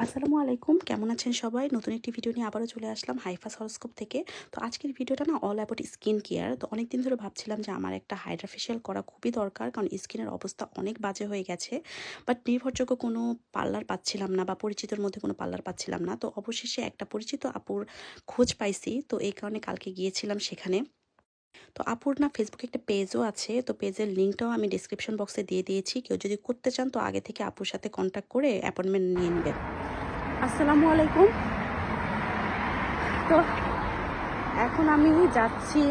আসসালামু আলাইকুম, কেমন আছেন সবাই? নতুন একটি ভিডিও নিয়ে আবারও চলে আসলাম হাইফাস হরোস্কোপ থেকে। তো আজকের ভিডিওটা না অল অ্যাবাউট স্কিন কেয়ার। তো অনেকদিন ধরে ভাবছিলাম যে আমার একটা হাইড্রা ফেশিয়াল করা খুবই দরকার, কারণ স্কিনের অবস্থা অনেক বাজে হয়ে গেছে। বাট নির্ভরযোগ্য কোনো পার্লার পাচ্ছিলাম না বা পরিচিতর মধ্যে কোনো পার্লার পাচ্ছিলাম না। তো অবশেষে একটা পরিচিত আপুর খোঁজ পাইছি। তো এই কারণে কালকে গিয়েছিলাম সেখানে। তো আপুর না ফেসবুকে একটা পেজও আছে। তো পেজের লিঙ্কটাও আমি ডিসক্রিপশন বক্সে দিয়ে দিয়েছি। কেউ যদি করতে চান তো আগে থেকে আপুর সাথে কন্ট্যাক্ট করে অ্যাপয়েন্টমেন্ট নিয়ে নেবেন। আসসালামু আলাইকুম। তো এখন আমি যাচ্ছি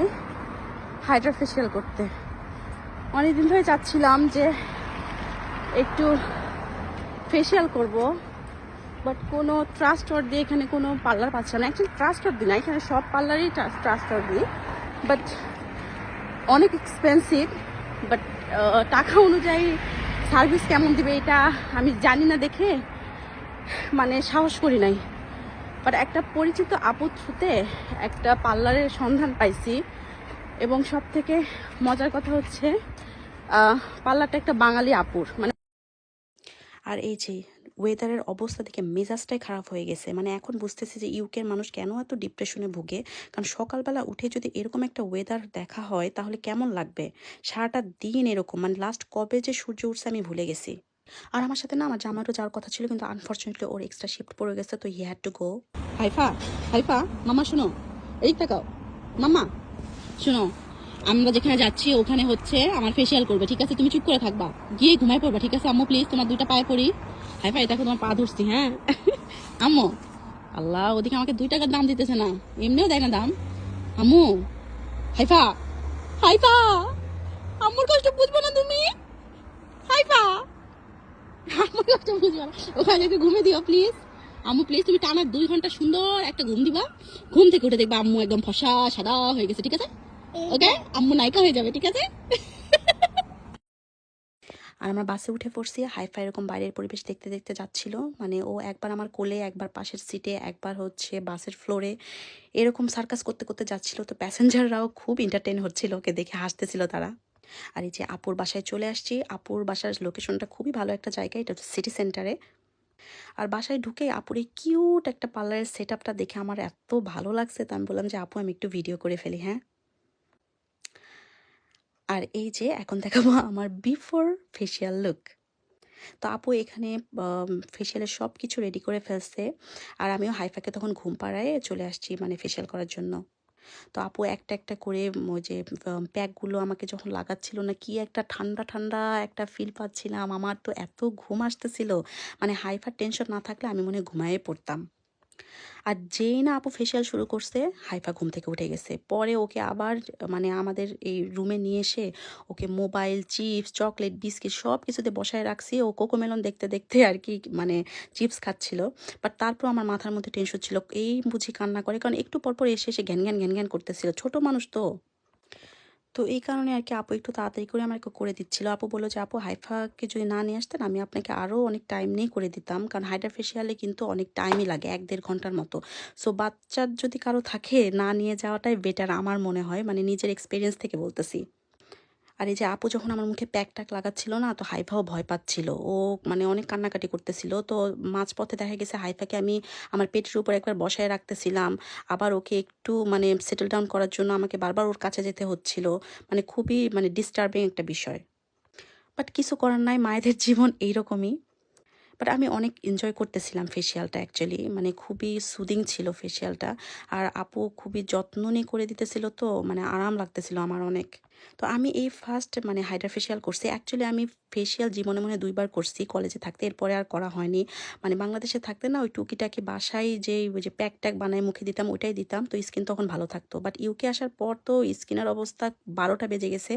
হাইড্রা ফেশিয়াল করতে। অনেকদিন ধরে চাচ্ছিলাম যে একটু ফেশিয়াল করব, বাট কোনো ট্রাস্টওয়ার্দি এখানে কোনো পার্লার পাচ্ছে না। অ্যাকচুয়ালি ট্রাস্টওয়ার্দি না, এখানে সব পার্লারই ট্রাস্টওয়ার্দি, বাট অনেক এক্সপেন্সিভ। বাট টাকা অনুযায়ী সার্ভিস কেমন দিবে এটা আমি জানি না দেখে মানে সাহস করি নাই। বাট একটা পরিচিত আপুর থ্রুতে একটা পার্লারের সন্ধান পাইছি, এবং সব থেকে মজার কথা হচ্ছে পার্লারটা একটা বাঙালি আপুর। মানে আর এই যে ওয়েদারের অবস্থা দেখে মেজাজটাই খারাপ হয়ে গেছে। মানে এখন বুঝতেছি যে ইউকের মানুষ কেন এত ডিপ্রেশনে ভুগে। কারণ সকালবেলা উঠে যদি এরকম একটা ওয়েদার দেখা হয় তাহলে কেমন লাগবে। সারাটা দিন এরকম, মানে লাস্ট কবে যে সূর্য উঠছে আমি ভুলে গেছি। আর আমার সাথে না আমার জামাইরও যাওয়ার কথা ছিল, কিন্তু আনফর্চুনেটলি ওর এক্সট্রা শিফট পড়ে গেছে, তো he had to go. Haifa, Haifa, মামা শোনো, এই তাকাও মামা, শোনো, আমরা যেখানে যাচ্ছি ওখানে হচ্ছে আমার ফেসিয়াল করবে, ঠিক আছে? তুমি চুপ করে থাকবা, গিয়ে ঘুমায় পড়বা, ঠিক আছে? আম্মু প্লিজ তোমার দুইটা পায়ে পড়ি। হাই ফাই, দেখো তোমার পা ধরছি, হ্যাঁ? আম্মু, আল্লাহ, ওদিকে আমাকে 2 টাকার দাম দিতেছে না, এমনিও দেয় না দাম। আম্মু, হাইফা, হাইফা, আম্মুর কষ্ট বুঝবো না তুমি? হাইফা, আম্মুর কষ্ট বুঝবো না, ওখানে একটু ঘুমে দিও প্লিজ। আম্মু প্লিজ, তুমি টানা 2 ঘন্টা সুন্দর একটা ঘুম দিবা। ঘুম থেকে উঠে দেখবা আম্মু একদম ফসা সাদা হয়ে গেছে, ঠিক আছে? ওকে, আম্মু নায়িকা হয়ে যাবে, ঠিক আছে? আর আমরা বাসে উঠে পড়ছি। হাইফাই এরকম বাইরের পরিবেশ দেখতে দেখতে যাচ্ছিল। মানে ও একবার আমার কোলে, একবার পাশের সিটে, একবার হচ্ছে বাসের ফ্লোরে, এরকম সার্কাস করতে করতে যাচ্ছিল। তো প্যাসেঞ্জাররাও খুব এন্টারটেইন হচ্ছিল, ওকে দেখে হাসতেছিল তারা। আর এই যে আপুর বাসায় চলে আসছি। আপুর বাসার লোকেশনটা খুবই ভালো একটা জায়গা, এটা হচ্ছে সিটি সেন্টারে। আর বাসায় ঢুকে আপুর এই কিউট একটা পার্লারের সেট আপটা দেখে আমার এত ভালো লাগছে, তো আমি বললাম যে আপু আমি একটু ভিডিও করে ফেলি, হ্যাঁ? আর এই যে এখন দেখাবো আমার বিফোর ফেসিয়াল লুক। তো আপু এখানে ফেসিয়ালের সব কিছু রেডি করে ফেলছে। আর আমিও হাইফাকে তখন ঘুম পাড়ায় চলে আসছি মানে ফেসিয়াল করার জন্য। তো আপু একটা একটা করে ওই যে প্যাকগুলো আমাকে যখন লাগাচ্ছিল না, কি একটা ঠান্ডা ঠান্ডা একটা ফিল পাচ্ছিলাম। আমার তো এত ঘুম আসতেছিল, মানে হাইফার টেনশন না থাকলে আমি মনে হয় ঘুমায়ে পড়তাম। আর যেই না আপু ফেসিয়াল শুরু করছে, হাইফা ঘুম থেকে উঠে গেছে। পরে ওকে আবার মানে আমাদের এই রুমে নিয়ে এসে ওকে মোবাইল, চিপস, চকলেট, বিস্কিট সব কিছুতে বসায় রাখছি। ও কোকোমেলন দেখতে দেখতে আর কি মানে চিপস খাচ্ছিল। বাট তারপর আমার মাথার মধ্যে টেনশন ছিল, এই বুঝি কান্না করে, কারণ একটু পরপর এসে এসে ঘ্যান ঘ্যান ঘ্যান ঘ্যান করতেছিল, ছোট মানুষ তো। তো এই কারণে আর কি আপু একটু তাড়াতাড়ি করে আমাকে করে দিচ্ছিল। আপু বলল যে আপু হাইফাকে যদি না নিয়ে আসতেন আমি আপনাকে আরও অনেক টাইম নিয়ে করে দিতাম, কারণ হাইড্রা ফেসিয়ালে কিন্তু অনেক টাইমই লাগে, 1-1.5 ঘন্টার মতো। সো বাচ্চার যদি কারো থাকে না নিয়ে যাওয়াটাই বেটার আমার মনে হয়, মানে নিজের এক্সপিরিয়েন্স থেকে বলতেছি। আর এই যে আপু যখন আমার মুখে প্যাক-ট্যাক লাগাচ্ছিল না, তো হাইফাও ভয় পাচ্ছিল। ও মানে অনেক কান্নাকাটি করতেছিল। তো মাঝপথে দেখা গেছে হাইফাকে আমি আমার পেটের উপর একবার বসায় রাখতেছিলাম। আবার ওকে একটু মানে সেটল ডাউন করার জন্য আমাকে বারবার ওর কাছে যেতে হচ্ছিল। মানে খুবই মানে ডিস্টার্বিং একটা বিষয়। বাট কিছু করার নাই, মায়েদের জীবন এইরকমই। বাট আমি অনেক এনজয় করতেছিলাম ফেসিয়ালটা অ্যাকচুয়ালি, মানে খুবই সুদিং ছিল ফেসিয়ালটা। আর আপু খুবই যত্ন নিয়ে করে দিতেছিল, তো মানে আরাম লাগতেছিল আমার অনেক। তো আমি এই ফার্স্ট মানে হাইড্রা ফেসিয়াল করছি। অ্যাকচুয়ালি আমি ফেসিয়াল জীবনে মনে হয় 2 বার করছি কলেজে থাকতে, এরপরে আর করা হয়নি। মানে বাংলাদেশে থাকতে না ওই টুকিটাকি বাসায় যে ওই যে প্যাক ট্যাক বানায় মুখে দিতাম, ওইটাই দিতাম, তো স্কিন তখন ভালো থাকতো। বাট ইউকে আসার পর তো স্কিনের অবস্থা 12টা বেজে গেছে।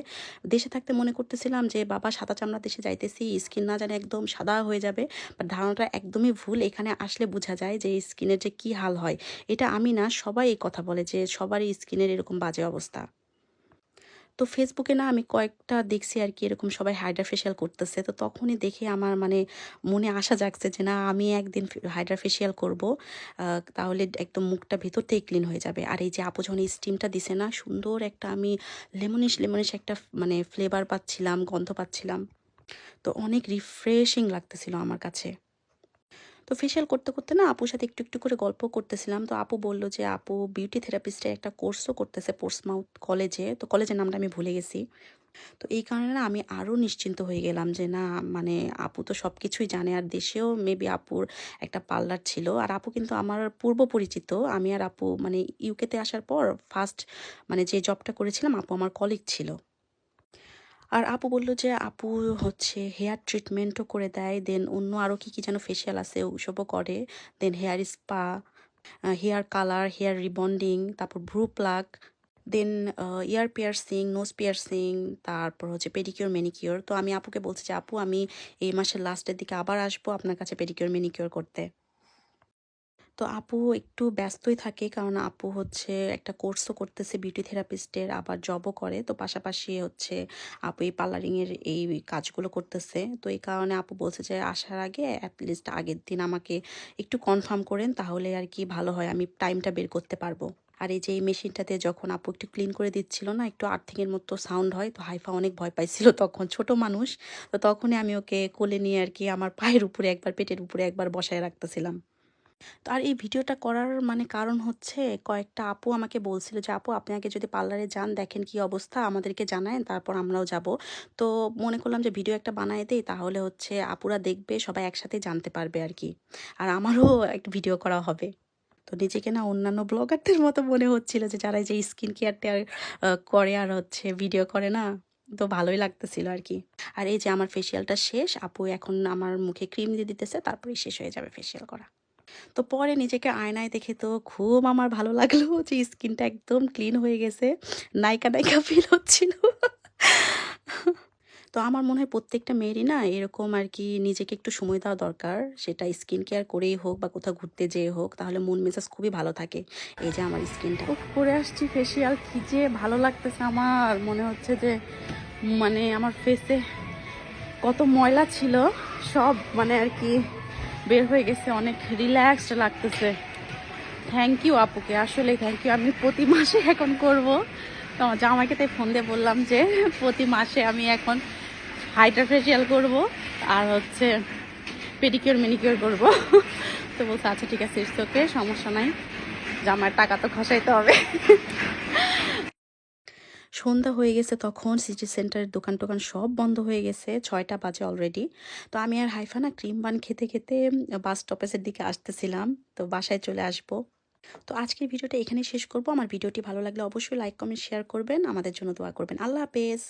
দেশে থাকতে মনে করতেছিলাম যে বাবা সাদা চামড়া দেশে যাইতেছি, স্কিন না জানে একদম সাদা হয়ে যাবে। বাট ধারণাটা একদমই ভুল। এখানে আসলে বোঝা যায় যে স্কিনের যে কি হাল হয়। এটা আমি না, সবাই এই কথা বলে যে সবারই স্কিনের এরকম বাজে অবস্থা। তো ফেসবুকে না আমি কয়েকটা দেখছি আর কি এরকম সবাই হাইড্রা ফেসিয়াল করতেছে। তো তখনই দেখে আমার মানে মনে আশা জাগছে যে না, আমি একদিন হাইড্রা ফেসিয়াল করব। তাহলে একদম মুখটা ভেতর থেকে ক্লিন হয়ে যাবে। আর এই যে আপু যখন এই স্টিমটা দিছে না, সুন্দর একটা আমি লেমনিশ লেমনিশ একটা মানে ফ্লেভার পাচ্ছিলাম, গন্ধ পাচ্ছিলাম। তো অনেক রিফ্রেশিং লাগতেছিল আমার কাছে। তো ফেসিয়াল করতে, করতে না আপুর সাথে একটু, একটু করে গল্প করতেছিলাম। তো আপু বলল যে আপু বিউটি থেরাপিস্টের একটা কোর্সও করতেছে পোর্টসমাউথ কলেজে। তো কলেজের নামটা আমি ভুলে গেছি। তো এই কারণে না আমি আরো নিশ্চিন্ত হয়ে গেলাম যে না মানে আপু তো সবকিছুই জানে। আর দেশেও মেবি আপুর একটা পার্লার ছিল। আর আপু কিন্তু আমার পূর্ব পরিচিত। আমি আর আপু মানে ইউকেতে আসার পর ফার্স্ট মানে যে জবটা করেছিলাম আপু আমার কলিগ ছিল। আর আপু বলল যে আপু হচ্ছে হেয়ার ট্রিটমেন্টও করে দেয়। দেন অন্য আরো কি, কি যেন ফেসিয়াল আছে ওসবও করে। Then hair spa, hair colour, hair rebonding, তারপর ভ্রু pluck, then ear piercing, nose piercing, তারপর হচ্ছে পেডিকিউর, ম্যানিকিউর। তো আমি আপুকে বলছি যে আপু আমি এই মাসের লাস্টের দিকে আবার আসবো আপনার কাছে পেডিকিউর, ম্যানিকিউর করতে। তো আপু একটু ব্যস্তই থাকে কারণ আপু হচ্ছে একটা কোর্সও করতেছে বিউটি থেরাপিস্টের, আবার জবও করে। তো পাশাপাশি হচ্ছে আপু এই পার্লারিং এর এই কাজগুলো করতেছে। তো এই কারণে আপু বলছে যে আসার আগে লিস্ট আগের দিন আমাকে একটু কনফার্ম করেন, তাহলে আর কি ভালো হয়, আমি টাইমটা বের করতে পারবো। আর এই যে এই মেশিনটাতে যখন আপু একটু ক্লিন করে দিচ্ছিল না, একটু আর্থিং এর মতো সাউন্ড হয়। তো হাইফা অনেক ভয় পাইছিল তখন, ছোট মানুষ। তো তখনই আমি ওকে কোলে নিয়ে আর কি আমার পায়ের উপরে একবার, পেটের উপরে একবার বসায় রাখতেছিলাম। তো আর এই ভিডিওটা করার মানে কারণ হচ্ছে কয়েকটা আপু আমাকে বলছিল যে আপু আপনি আগে যদি পার্লারে যান, দেখেন কি অবস্থা, আমাদেরকে জানায়েন, তারপর আমরাও যাব। তো মনে করলাম যে ভিডিও একটা বানায় দেই, তাহলে হচ্ছে আপুরা দেখবে, সবাই একসাথে জানতে পারবে আর কি। আর আমারও একটা ভিডিও করা হবে। তো নিজেকে না অন্যান্য ব্লগারদের মতো মনে হচ্ছিল যে যারা এই যে স্কিন কেয়ার টেয়ার করে আর হচ্ছে ভিডিও করে না। তো ভালোই লাগতেছিল আর কি। আর এই যে আমার ফেসিয়ালটা শেষ, আপু এখন আমার মুখে ক্রিম দিয়ে দিতেছে, তারপরেই শেষ হয়ে যাবে ফেসিয়াল করা। তো পরে নিজেকে আয়নায় দেখে তো খুব আমার ভালো লাগলো যে স্কিনটা একদম ক্লিন হয়ে গেছে। নায়িকা, নায়িকা ফিল হচ্ছিল। তো আমার মনে হয় প্রত্যেকটা মেয়েরই না এরকম আর কি নিজেকে একটু সময় দেওয়া দরকার। সেটা স্কিন কেয়ার করেই হোক বা কোথাও ঘুরতে যেয়ে হোক, তাহলে মন মেজাজ খুবই ভালো থাকে। এই যে আমার স্কিনটা উফ করে আসছি ফেসিয়াল, কি যে ভালো লাগতেছে আমার। মনে হচ্ছে যে মানে আমার ফেসে কত ময়লা ছিল সব মানে আর কি বের হয়ে গেছে, অনেক রিল্যাক্সড লাগতেছে। থ্যাংক ইউ আপুকে, আসলে থ্যাংক ইউ। আমি প্রতি মাসে এখন করব। তো আমার জামাইকে তাই ফোন দিয়ে বললাম যে প্রতি মাসে আমি এখন হাইড্রা ফেসিয়াল করব আর হচ্ছে পেডিকিউর, ম্যানিকিউর করব। তো বলছে আচ্ছা ঠিক আছে, ইটস ওকে, সমস্যা নাই, জামাইয়ের টাকা তো খসাইতে হবে। সন্ধ্যা হয়ে গেছে তখন, সিটি সেন্টারের দোকান টোকান সব বন্ধ হয়ে গেছে, 6টা বাজে অলরেডি। তো আমি আর হাইফা না ক্রিম বান খেতে খেতে বাস স্টপেজের দিকে আসতেছিলাম। তো বাসায় চলে আসবো। তো আজকের ভিডিওটা এখানেই শেষ করব। আমার ভিডিওটি ভালো লাগলে অবশ্যই লাইক, কমেন্ট, শেয়ার করবেন। আমাদের জন্য দোয়া করবেন। আল্লাহ হাফেজ।